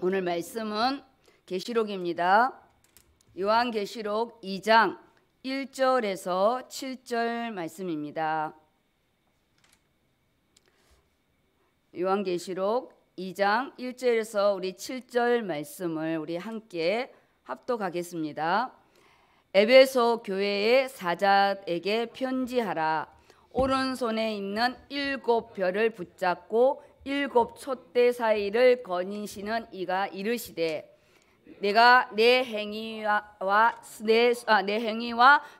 오늘 말씀은 계시록입니다. 요한계시록 2장 1절에서 7절 말씀입니다. 요한계시록 2장 1절에서 우리 7절 말씀을 우리 함께 합독하겠습니다. 에베소 교회의 사자에게 편지하라. 오른손에 있는 7별을 붙잡고 7 촛대 사이를 거니시는 이가 이르시되, 내가 내 행위와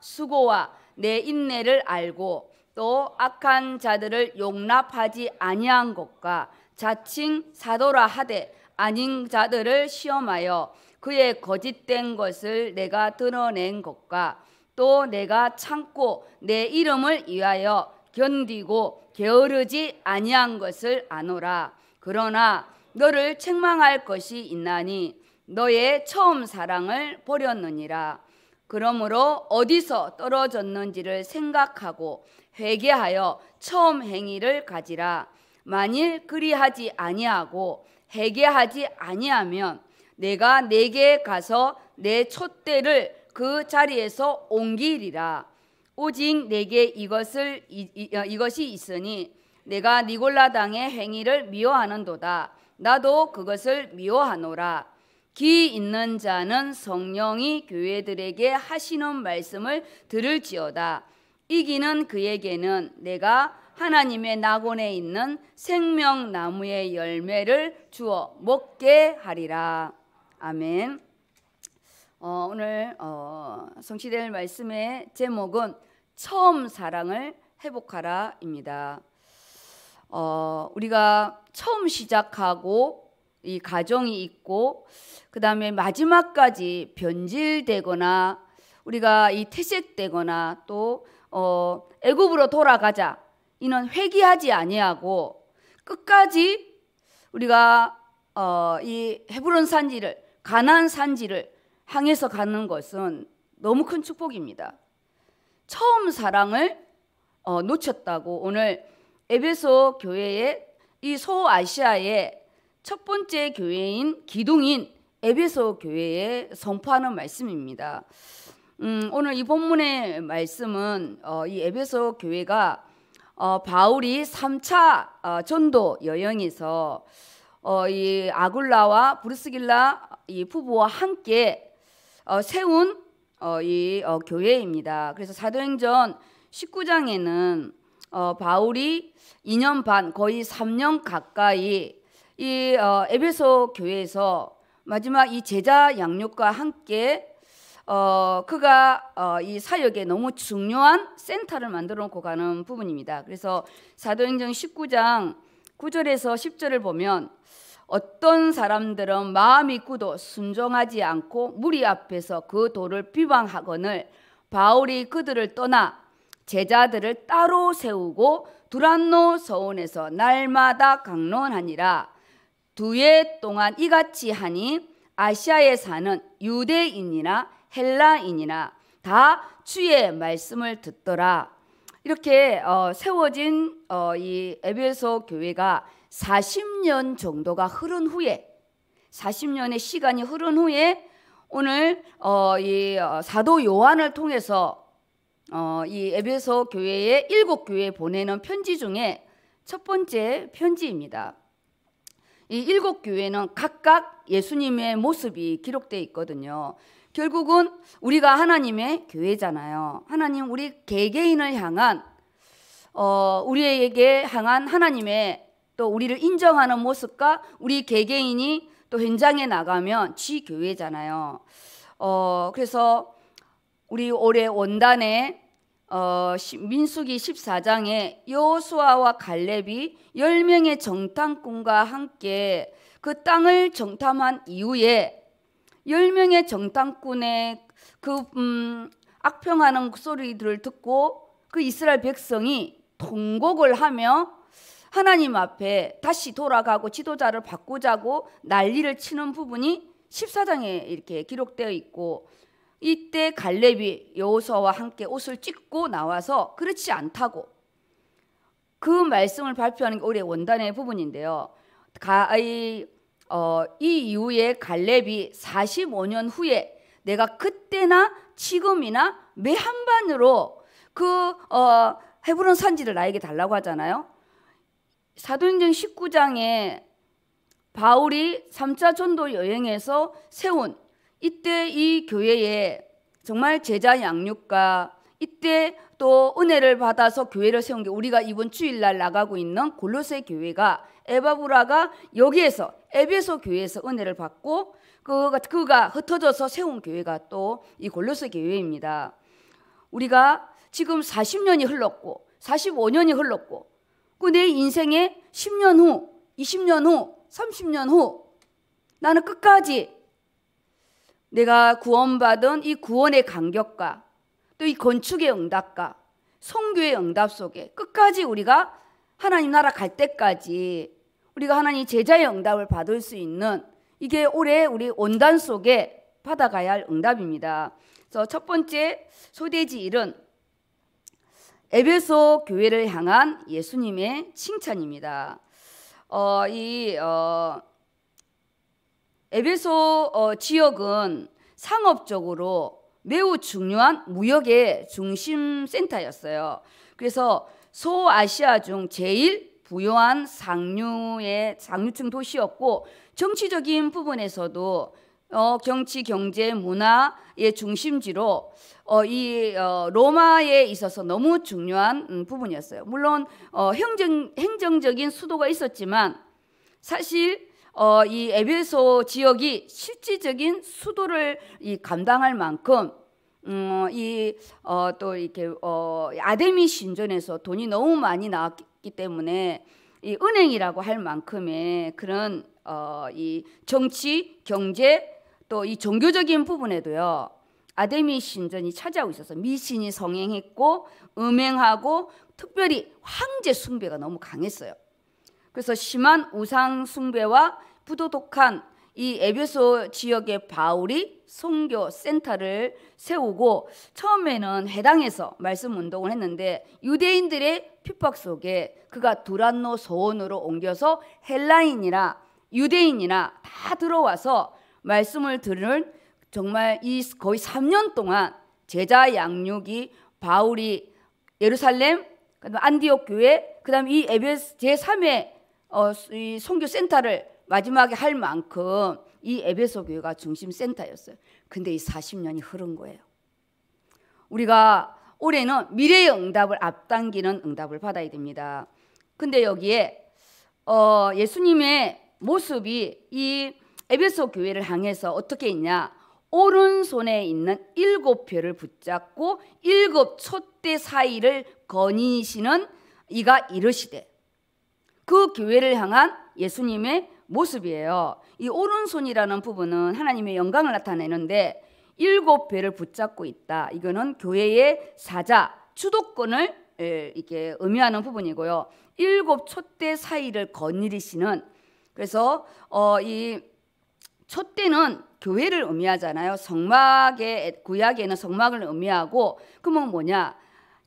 수고와 내 인내를 알고 또 악한 자들을 용납하지 아니한 것과 자칭 사도라 하되 아닌 자들을 시험하여 그의 거짓된 것을 내가 드러낸 것과 또 내가 참고 내 이름을 위하여 견디고 게으르지 아니한 것을 아노라. 그러나 너를 책망할 것이 있나니 너의 처음 사랑을 버렸느니라. 그러므로 어디서 떨어졌는지를 생각하고 회개하여 처음 행위를 가지라. 만일 그리하지 아니하고 회개하지 아니하면 내가 내게 가서 내 촛대를 그 자리에서 옮기리라. 오직 내게 이것이 있으니 내가 니골라당의 행위를 미워하는도다. 나도 그것을 미워하노라. 귀 있는 자는 성령이 교회들에게 하시는 말씀을 들을지어다. 이기는 그에게는 내가 하나님의 낙원에 있는 생명나무의 열매를 주어 먹게 하리라. 아멘. 오늘 성취될 말씀의 제목은 처음 사랑을 회복하라입니다. 우리가 처음 시작하고 이 가정이 있고 그 다음에 마지막까지 변질되거나 우리가 이 퇴색되거나 또 애굽으로 돌아가자 이는 회개하지 아니하고 끝까지 우리가 이 헤브론 산지를 가나안 산지를 향해서 가는 것은 너무 큰 축복입니다. 처음 사랑을 놓쳤다고 오늘 에베소 교회의 이 소아시아의 첫 번째 교회인 기둥인 에베소 교회에 선포하는 말씀입니다. 오늘 이 본문의 말씀은 이 에베소 교회가 바울이 3차 전도 여행에서 이 아굴라와 브리스길라 이 부부와 함께 세운 이 교회입니다. 그래서 사도행전 19장에는 바울이 2년 반 거의 3년 가까이 이 에베소 교회에서 마지막 이 제자 양육과 함께 그가 이 사역에 너무 중요한 센터를 만들어 놓고 가는 부분입니다. 그래서 사도행전 19장 9절에서 10절을 보면 어떤 사람들은 마음이 굳어 순종하지 않고 무리 앞에서 그 도를 비방하거늘 바울이 그들을 떠나 제자들을 따로 세우고 두란노 서원에서 날마다 강론하니라. 2해 동안 이같이 하니 아시아에 사는 유대인이나 헬라인이나 다 주의 말씀을 듣더라. 이렇게 세워진 이 에베소 교회가 40년 정도가 흐른 후에 40년의 시간이 흐른 후에 오늘 이 사도 요한을 통해서 이 에베소 교회의 7교회에 보내는 편지 중에 첫 번째 편지입니다. 이 7교회는 각각 예수님의 모습이 기록되어 있거든요. 결국은 우리가 하나님의 교회잖아요. 하나님 우리 개개인을 향한 우리에게 향한 하나님의 또 우리를 인정하는 모습과 우리 개개인이 또 현장에 나가면 지교회잖아요. 그래서 우리 올해 원단에 민수기 14장에 여호수아와 갈렙이 10명의 정탐꾼과 함께 그 땅을 정탐한 이후에 10명의 정탐꾼의 그 악평하는 소리들을 듣고 그 이스라엘 백성이 통곡을 하며 하나님 앞에 다시 돌아가고 지도자를 바꾸자고 난리를 치는 부분이 14장에 이렇게 기록되어 있고, 이때 갈렙이 여호수아와 함께 옷을 찢고 나와서 그렇지 않다고 그 말씀을 발표하는 게 올해 원단의 부분인데요. 이 이후에 갈렙이 45년 후에 내가 그때나 지금이나 매 한반으로 헤브론 산지를 나에게 달라고 하잖아요. 사도행전 19장에 바울이 3차 전도 여행에서 세운 이때 이 교회에 정말 제자 양육과 이때 또 은혜를 받아서 교회를 세운 게 우리가 이번 주일날 나가고 있는 골로새 교회가 에바브라가 여기에서 에베소 교회에서 은혜를 받고 그가 흩어져서 세운 교회가 또 이 골로새 교회입니다. 우리가 지금 40년이 흘렀고 45년이 흘렀고 내 인생에 10년 후, 20년 후, 30년 후 나는 끝까지 내가 구원받은 이 구원의 감격과 또 이 건축의 응답과 선교의 응답 속에 끝까지 우리가 하나님 나라 갈 때까지 우리가 하나님 제자의 응답을 받을 수 있는 이게 올해 우리 원단 속에 받아가야 할 응답입니다. 그래서 첫 번째 소대지 일은 에베소 교회를 향한 예수님의 칭찬입니다. 에베소 지역은 상업적으로 매우 중요한 무역의 중심 센터였어요. 그래서 소아시아 중 제일 부유한 상류층 도시였고 정치적인 부분에서도 정치, 경제, 문화의 중심지로 로마에 있어서 너무 중요한 부분이었어요. 물론 행정적인 수도가 있었지만 사실 이 에베소 지역이 실질적인 수도를 감당할 만큼 또 이렇게 아데미 신전에서 돈이 너무 많이 나왔기 때문에 이 은행이라고 할 만큼의 그런 이 정치, 경제 또 이 종교적인 부분에도요 아데미 신전이 차지하고 있어서 미신이 성행했고 음행하고 특별히 황제 숭배가 너무 강했어요. 그래서 심한 우상 숭배와 부도덕한 이 에베소 지역의 바울이 선교 센터를 세우고 처음에는 회당에서 말씀 운동을 했는데 유대인들의 핍박 속에 그가 두란노 소원으로 옮겨서 헬라인이나 유대인이나 다 들어와서 말씀을 들을 정말 거의 3년 동안 제자 양육이 바울이 예루살렘, 그다음 안디옥 교회, 그다음 이 에베소 제3의 이 선교 센터를 마지막에 할 만큼 이 에베소 교회가 중심 센터였어요. 근데 이 40년이 흐른 거예요. 우리가 올해는 미래의 응답을 앞당기는 응답을 받아야 됩니다. 근데 여기에 예수님의 모습이 이 에베소 교회를 향해서 어떻게 있냐? 오른손에 있는 7표를 붙잡고 7 촛대 사이를 거니시는 이가 이르시되, 그 교회를 향한 예수님의 모습이에요. 이 오른손이라는 부분은 하나님의 영광을 나타내는데 7배를 붙잡고 있다. 이거는 교회의 사자, 주도권을 이렇게 의미하는 부분이고요. 7 촛대 사이를 거니시는, 그래서 이 촛대는 교회를 의미하잖아요. 구약에는 성막을 의미하고, 그러면 뭐냐?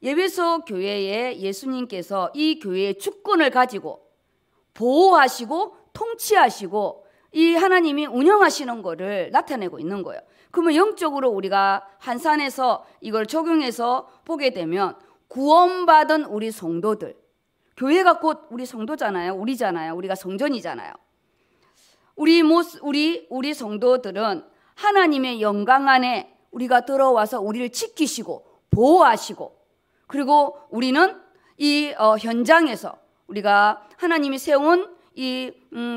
에베소 교회에 예수님께서 이 교회의 주권을 가지고 보호하시고 통치하시고 이 하나님이 운영하시는 거를 나타내고 있는 거예요. 그러면 영적으로 우리가 한산해서 이걸 적용해서 보게 되면 구원받은 우리 성도들, 교회가 곧 우리 성도잖아요. 우리잖아요. 우리가 성전이잖아요. 우리 성도들은 하나님의 영광 안에 우리가 들어와서 우리를 지키시고 보호하시고, 그리고 우리는 이 현장에서 우리가 하나님이 세운 이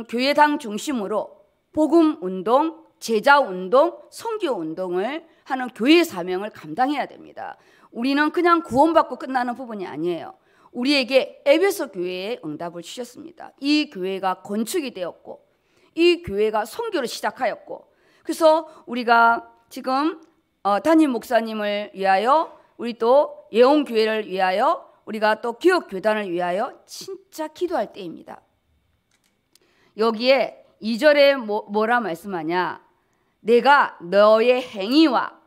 교회당 중심으로 복음 운동, 제자 운동, 선교 운동을 하는 교회 사명을 감당해야 됩니다. 우리는 그냥 구원받고 끝나는 부분이 아니에요. 우리에게 에베소 교회에 응답을 주셨습니다. 이 교회가 건축이 되었고 이 교회가 선교를 시작하였고, 그래서 우리가 지금 담임 목사님을 위하여, 우리 또 예원교회를 위하여, 우리가 또 기업교단을 위하여 진짜 기도할 때입니다. 여기에 2절에 뭐라 말씀하냐? 내가 너의 행위와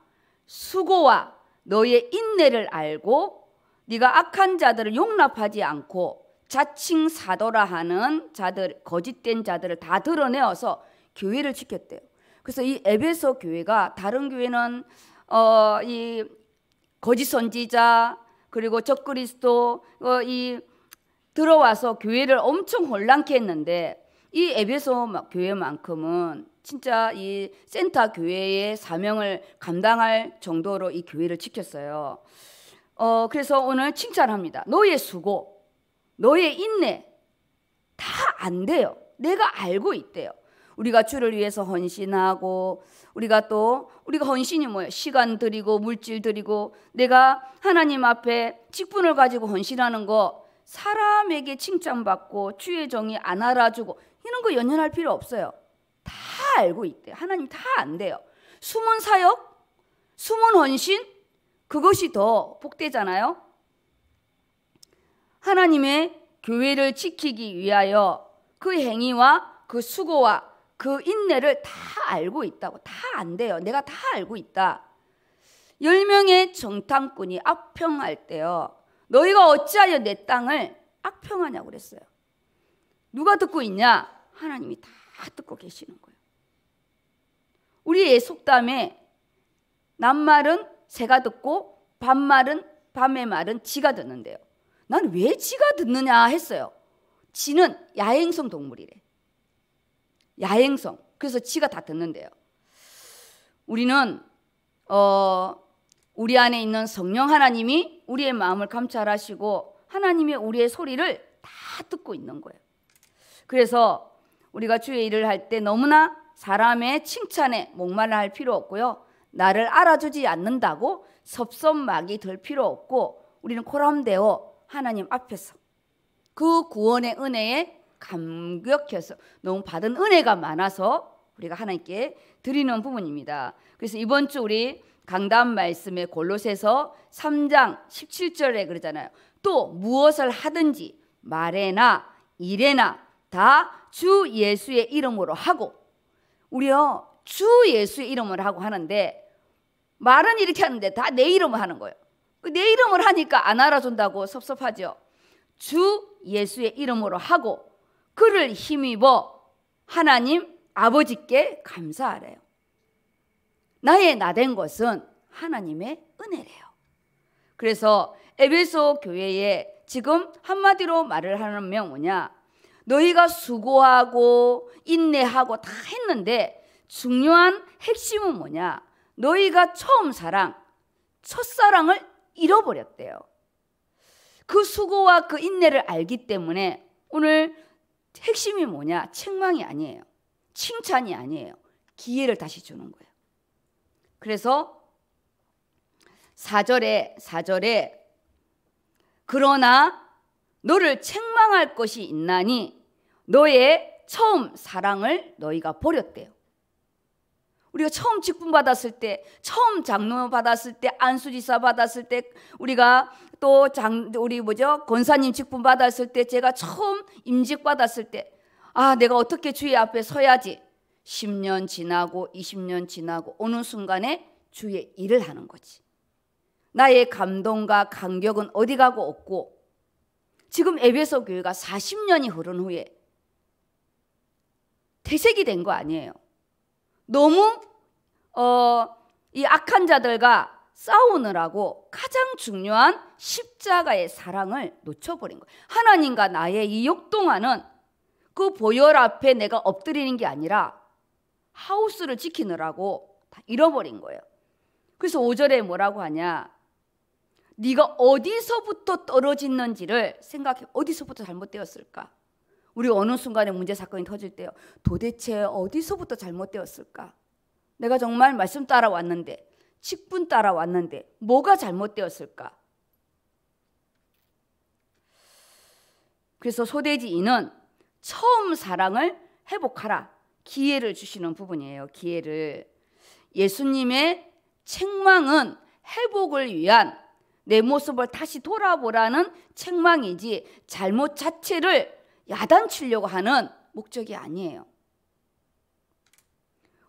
수고와 너의 인내를 알고 네가 악한 자들을 용납하지 않고 자칭 사도라 하는 자들, 거짓된 자들을 다 드러내어서 교회를 지켰대요. 그래서 이 에베소 교회가 다른 교회는 이 거짓 선지자 그리고 적그리스도 이 들어와서 교회를 엄청 혼란케 했는데 이 에베소 교회만큼은 진짜 이 센터 교회의 사명을 감당할 정도로 이 교회를 지켰어요. 그래서 오늘 칭찬합니다. 너의 수고, 너의 인내 다 안 돼요. 내가 알고 있대요. 우리가 주를 위해서 헌신하고 우리가 헌신이 뭐예요? 시간 드리고 물질 드리고 내가 하나님 앞에 직분을 가지고 헌신하는 거 사람에게 칭찬받고 주의 정의 안 알아주고 이런 거 연연할 필요 없어요. 다 알고 있대요. 하나님 다 안 돼요. 숨은 사역, 숨은 헌신 그것이 더 복되잖아요. 하나님의 교회를 지키기 위하여 그 행위와 그 수고와 그 인내를 다 알고 있다고. 다 안 돼요. 내가 다 알고 있다. 10명의 정탐꾼이 악평할 때요. 너희가 어찌하여 내 땅을 악평하냐고 그랬어요. 누가 듣고 있냐? 하나님이 다 듣고 계시는 거예요. 우리의 속담에 낱말은 새가 듣고 밤의 말은 쥐가 듣는데요. 난 왜 쥐가 듣느냐 했어요. 쥐는 야행성 동물이래. 야행성. 그래서 쥐가 다 듣는데요. 우리는 우리 안에 있는 성령 하나님이 우리의 마음을 감찰하시고 하나님이 우리의 소리를 다 듣고 있는 거예요. 그래서 우리가 주의 일을 할 때 너무나 사람의 칭찬에 목말라 할 필요 없고요. 나를 알아주지 않는다고 섭섭막이 들 필요 없고 우리는 코람되어 하나님 앞에서 그 구원의 은혜에 감격해서 너무 받은 은혜가 많아서 우리가 하나님께 드리는 부분입니다. 그래서 이번 주 우리 강단 말씀의 골로새서 3장 17절에 그러잖아요. 또 무엇을 하든지 말에나 일에나 다 주 예수의 이름으로 하고 우리요 주 예수의 이름으로 하고 하는데 말은 이렇게 하는데 다 내 이름을 하는 거예요. 내 이름을 하니까 안 알아준다고 섭섭하죠. 주 예수의 이름으로 하고 그를 힘입어 하나님 아버지께 감사하래요. 나의 나된 것은 하나님의 은혜래요. 그래서 에베소 교회에 지금 한마디로 말을 하면 뭐냐? 너희가 수고하고 인내하고 다 했는데 중요한 핵심은 뭐냐? 너희가 처음 사랑, 첫사랑을 잃어버렸대요. 그 수고와 그 인내를 알기 때문에 오늘 핵심이 뭐냐? 책망이 아니에요. 칭찬이 아니에요. 기회를 다시 주는 거예요. 그래서 4절에 그러나 너를 책망할 것이 있나니 너의 처음 사랑을 너희가 버렸대요. 우리가 처음 직분 받았을 때, 처음 장로 받았을 때, 안수지사 받았을 때, 우리가 또 권사님 직분 받았을 때, 제가 처음 임직 받았을 때, 내가 어떻게 주의 앞에 서야지. 10년 지나고 20년 지나고 어느 순간에 주의 일을 하는 거지. 나의 감동과 감격은 어디 가고 없고 지금 에베소 교회가 40년이 흐른 후에 퇴색이 된 거 아니에요. 너무 이 악한 자들과 싸우느라고 가장 중요한 십자가의 사랑을 놓쳐버린 거예요. 하나님과 나의 이 역동하는 그 보혈 앞에 내가 엎드리는 게 아니라 하우스를 지키느라고 다 잃어버린 거예요. 그래서 5절에 뭐라고 하냐? 네가 어디서부터 떨어졌는지를 생각해. 어디서부터 잘못되었을까? 우리 어느 순간에 문제 사건이 터질 때요. 도대체 어디서부터 잘못되었을까? 내가 정말 말씀 따라왔는데, 직분 따라왔는데 뭐가 잘못되었을까? 그래서 소돼지 이는 처음 사랑을 회복하라. 기회를 주시는 부분이에요. 기회를. 예수님의 책망은 회복을 위한 내 모습을 다시 돌아보라는 책망이지 잘못 자체를 야단치려고 하는 목적이 아니에요.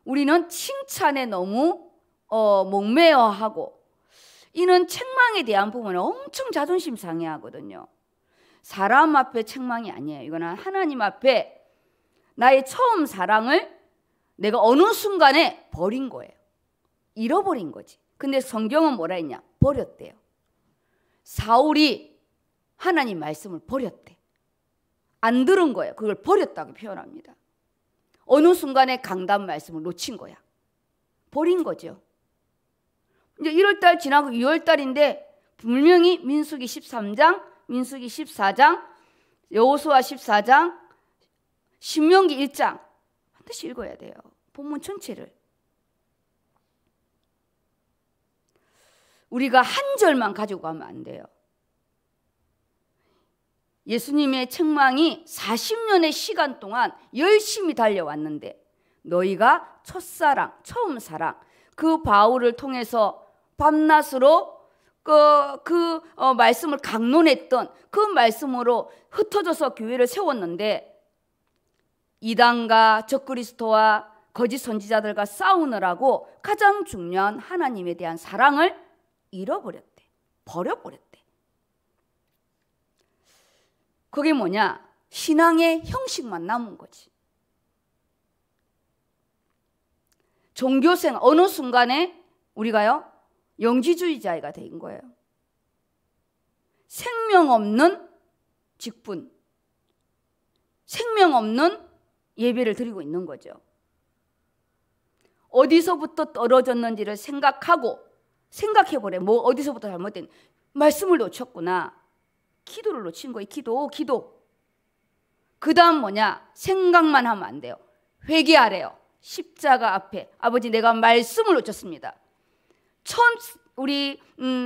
우리는 칭찬에 너무 목매어하고 이는 책망에 대한 부분에 엄청 자존심 상해하거든요. 사람 앞에 책망이 아니에요. 이거는 하나님 앞에 나의 처음 사랑을 내가 어느 순간에 버린 거예요. 잃어버린 거지. 근데 성경은 뭐라 했냐? 버렸대요. 사울이 하나님 말씀을 버렸대. 안 들은 거예요. 그걸 버렸다고 표현합니다. 어느 순간에 강단 말씀을 놓친 거야. 버린 거죠. 이제 1월달 지나고 2월달인데 분명히 민수기 13장, 민수기 14장, 여호수아 14장, 신명기 1장 반드시 읽어야 돼요. 본문 전체를. 우리가 한 절만 가지고 가면 안 돼요. 예수님의 책망이 40년의 시간 동안 열심히 달려왔는데 너희가 첫사랑, 처음 사랑, 그 바울을 통해서 밤낮으로 말씀을 강론했던 그 말씀으로 흩어져서 교회를 세웠는데 이단과 적그리스도와 거짓 선지자들과 싸우느라고 가장 중요한 하나님에 대한 사랑을 잃어버렸대. 버려버렸대. 그게 뭐냐? 신앙의 형식만 남은 거지. 종교생 어느 순간에 우리가요 영지주의자가 된 거예요. 생명 없는 직분, 생명 없는 예배를 드리고 있는 거죠. 어디서부터 떨어졌는지를 생각해보래. 뭐 어디서부터 잘못된 말씀을 놓쳤구나. 기도를 놓친 거예요. 기도. 그 다음 뭐냐? 생각만 하면 안 돼요. 회개하래요. 십자가 앞에 아버지 내가 말씀을 놓쳤습니다. 우리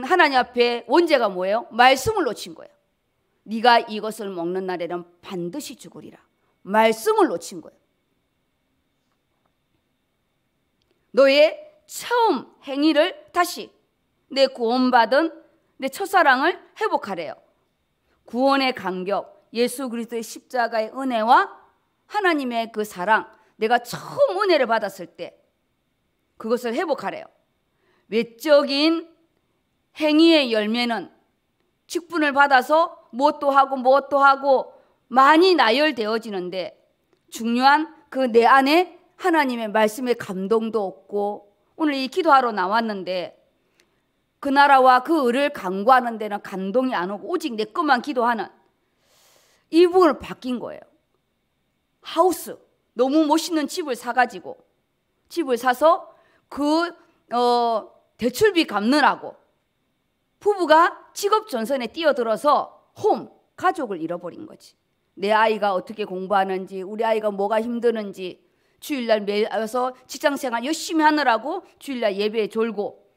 하나님 앞에 원죄가 뭐예요? 말씀을 놓친 거예요. 네가 이것을 먹는 날에는 반드시 죽으리라. 말씀을 놓친 거예요. 너의 처음 행위를 다시 내 구원받은 내 첫사랑을 회복하래요. 구원의 간격, 예수 그리스도의 십자가의 은혜와 하나님의 그 사랑, 내가 처음 은혜를 받았을 때 그것을 회복하래요. 외적인 행위의 열매는 직분을 받아서 무엇도 하고 많이 나열되어지는데 중요한 그 내 안에 하나님의 말씀의 감동도 없고 오늘 이 기도하러 나왔는데 그 나라와 그 의를 간구하는 데는 감동이 안 오고 오직 내 것만 기도하는 이 부분을 바뀐 거예요. 하우스, 너무 멋있는 집을 사가지고 집을 사서 그 대출비 갚느라고 부부가 직업 전선에 뛰어들어서 가족을 잃어버린 거지. 내 아이가 어떻게 공부하는지, 우리 아이가 뭐가 힘드는지 주일날 매일 와서 직장생활 열심히 하느라고 주일날 예배에 졸고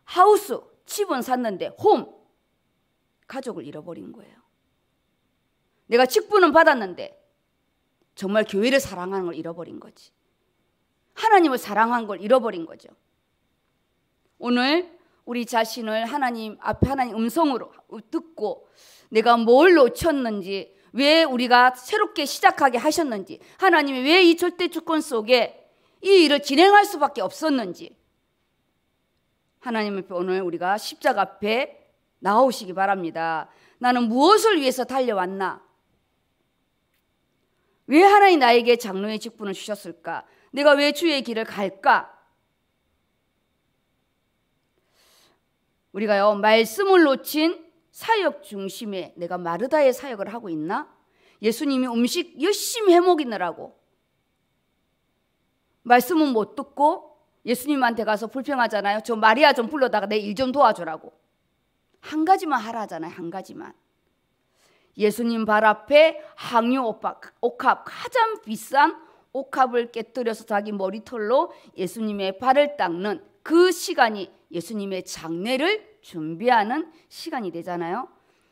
하우스, 집은 샀는데 가족을 잃어버린 거예요. 내가 직분은 받았는데 정말 교회를 사랑하는 걸 잃어버린 거지. 하나님을 사랑한 걸 잃어버린 거죠. 오늘 우리 자신을 하나님 앞에 하나님 음성으로 듣고 내가 뭘 놓쳤는지, 왜 우리가 새롭게 시작하게 하셨는지, 하나님이 왜 이 절대 주권 속에 이 일을 진행할 수밖에 없었는지 하나님 앞에 오늘 우리가 십자가 앞에 나오시기 바랍니다. 나는 무엇을 위해서 달려왔나? 왜 하나님 나에게 장로의 직분을 주셨을까? 내가 왜 주의 길을 갈까? 우리가요 말씀을 놓친 사역 중심에 내가 마르다의 사역을 하고 있나? 예수님이 음식 열심히 해먹이느라고 말씀은 못 듣고 예수님한테 가서 불평하잖아요. 저 마리아 좀 불러다가 내 일 좀 도와주라고. 한 가지만 하라 하잖아요. 한 가지만. 예수님 발 앞에 항유 옥합, 가장 비싼 옥합을 깨뜨려서 자기 머리털로 예수님의 발을 닦는 그 시간이 예수님의 장례를 준비하는 시간이 되잖아요.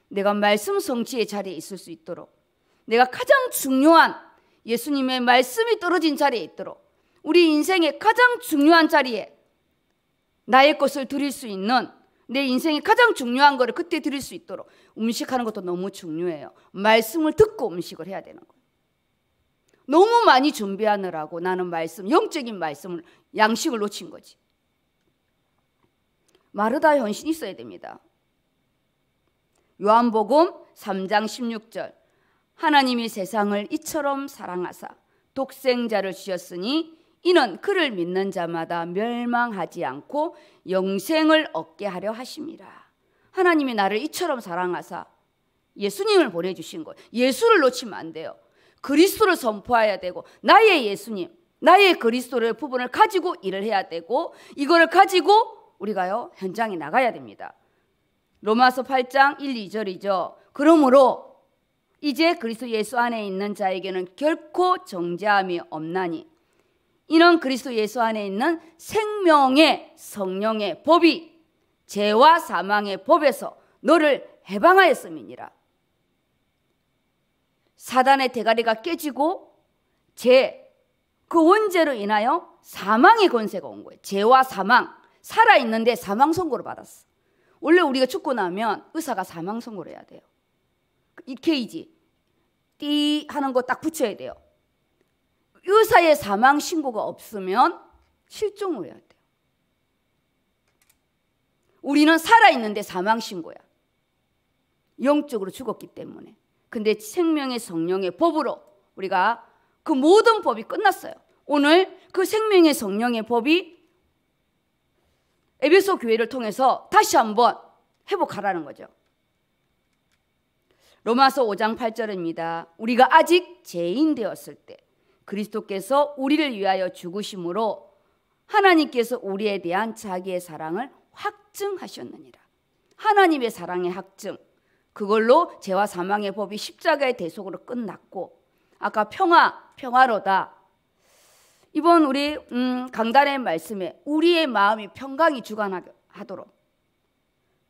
내가 말씀 성취의 자리에 있을 수 있도록, 내가 가장 중요한 예수님의 말씀이 떨어진 자리에 있도록, 우리 인생의 가장 중요한 자리에 나의 것을 드릴 수 있는, 내 인생의 가장 중요한 거를 그때 드릴 수 있도록 음식하는 것도 너무 중요해요. 말씀을 듣고 음식을 해야 되는 거예요. 너무 많이 준비하느라고 나는 영적인 말씀을, 양식을 놓친 거지. 마르다의 헌신이 있어야 됩니다. 요한복음 3장 16절 하나님이 세상을 이처럼 사랑하사 독생자를 주셨으니 이는 그를 믿는 자마다 멸망하지 않고 영생을 얻게 하려 하심이라. 하나님이 나를 이처럼 사랑하사 예수님을 보내주신 거예요. 예수를 놓치면 안 돼요. 그리스도를 선포해야 되고 나의 예수님, 나의 그리스도의 부분을 가지고 일을 해야 되고 이거를 가지고 우리가요 현장에 나가야 됩니다. 로마서 8장 1, 2절이죠. 그러므로 이제 그리스도 예수 안에 있는 자에게는 결코 정죄함이 없나니 이는 그리스도 예수 안에 있는 생명의 성령의 법이 죄와 사망의 법에서 너를 해방하였음이니라. 사단의 대가리가 깨지고 그 원죄로 인하여 사망의 권세가 온 거예요. 죄와 사망, 살아있는데 사망 선고를 받았어. 원래 우리가 죽고 나면 의사가 사망 선고를 해야 돼요. 이 케이지 띠 하는 거 딱 붙여야 돼요. 의사의 사망 신고가 없으면 실종을 해야 돼요. 우리는 살아있는데 사망 신고야. 영적으로 죽었기 때문에. 근데 생명의 성령의 법으로 우리가 그 모든 법이 끝났어요. 오늘 그 생명의 성령의 법이 에베소 교회를 통해서 다시 한번 회복하라는 거죠. 로마서 5장 8절입니다. 우리가 아직 죄인 되었을 때 그리스도께서 우리를 위하여 죽으심으로 하나님께서 우리에 대한 자기의 사랑을 확증하셨느니라. 하나님의 사랑의 확증, 그걸로 죄와 사망의 법이 십자가의 대속으로 끝났고 아까 평화로다. 이번 우리 강단의 말씀에 우리의 마음이 평강이 주관하도록.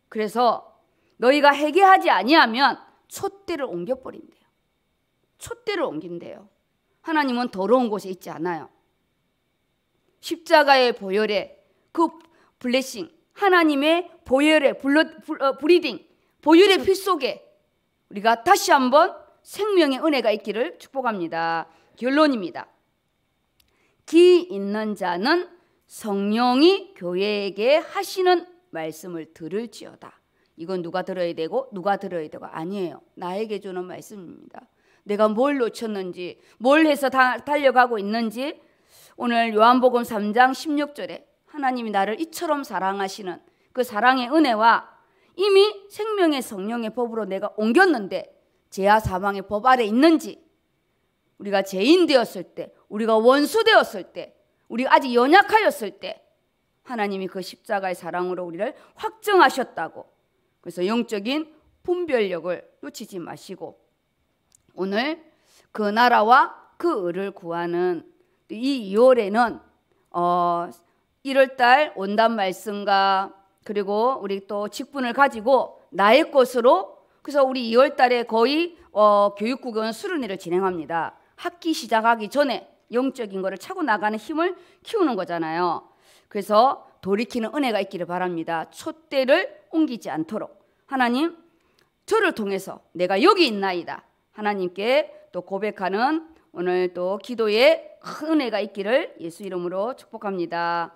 그래서 너희가 회개하지 아니하면 촛대를 옮겨버린대요. 촛대를 옮긴대요. 하나님은 더러운 곳에 있지 않아요. 십자가의 보혈의 그 블레싱, 하나님의 보혈의 브리딩, 보혈의 피 속에 우리가 다시 한번 생명의 은혜가 있기를 축복합니다. 결론입니다. 기 있는 자는 성령이 교회에게 하시는 말씀을 들을지어다. 이건 누가 들어야 되고 누가 들어야 되고 아니에요. 나에게 주는 말씀입니다. 내가 뭘 놓쳤는지, 뭘 해서 달려가고 있는지 오늘 요한복음 3장 16절에 하나님이 나를 이처럼 사랑하시는 그 사랑의 은혜와 이미 생명의 성령의 법으로 내가 옮겼는데 죄와 사망의 법 아래 있는지, 우리가 죄인 되었을 때, 우리가 원수 되었을 때, 우리가 아직 연약하였을 때 하나님이 그 십자가의 사랑으로 우리를 확증하셨다고. 그래서 영적인 분별력을 놓치지 마시고 오늘 그 나라와 그 의를 구하는 이 2월에는 1월달 온단 말씀과 그리고 우리 또 직분을 가지고 나의 것으로, 그래서 우리 2월달에 거의 교육국은 수련회를 진행합니다. 학기 시작하기 전에 영적인 거를 차고 나가는 힘을 키우는 거잖아요. 그래서 돌이키는 은혜가 있기를 바랍니다. 촛대를 옮기지 않도록 하나님 저를 통해서 내가 여기 있나이다 하나님께 또 고백하는 오늘 또 기도에 큰 은혜가 있기를 예수 이름으로 축복합니다.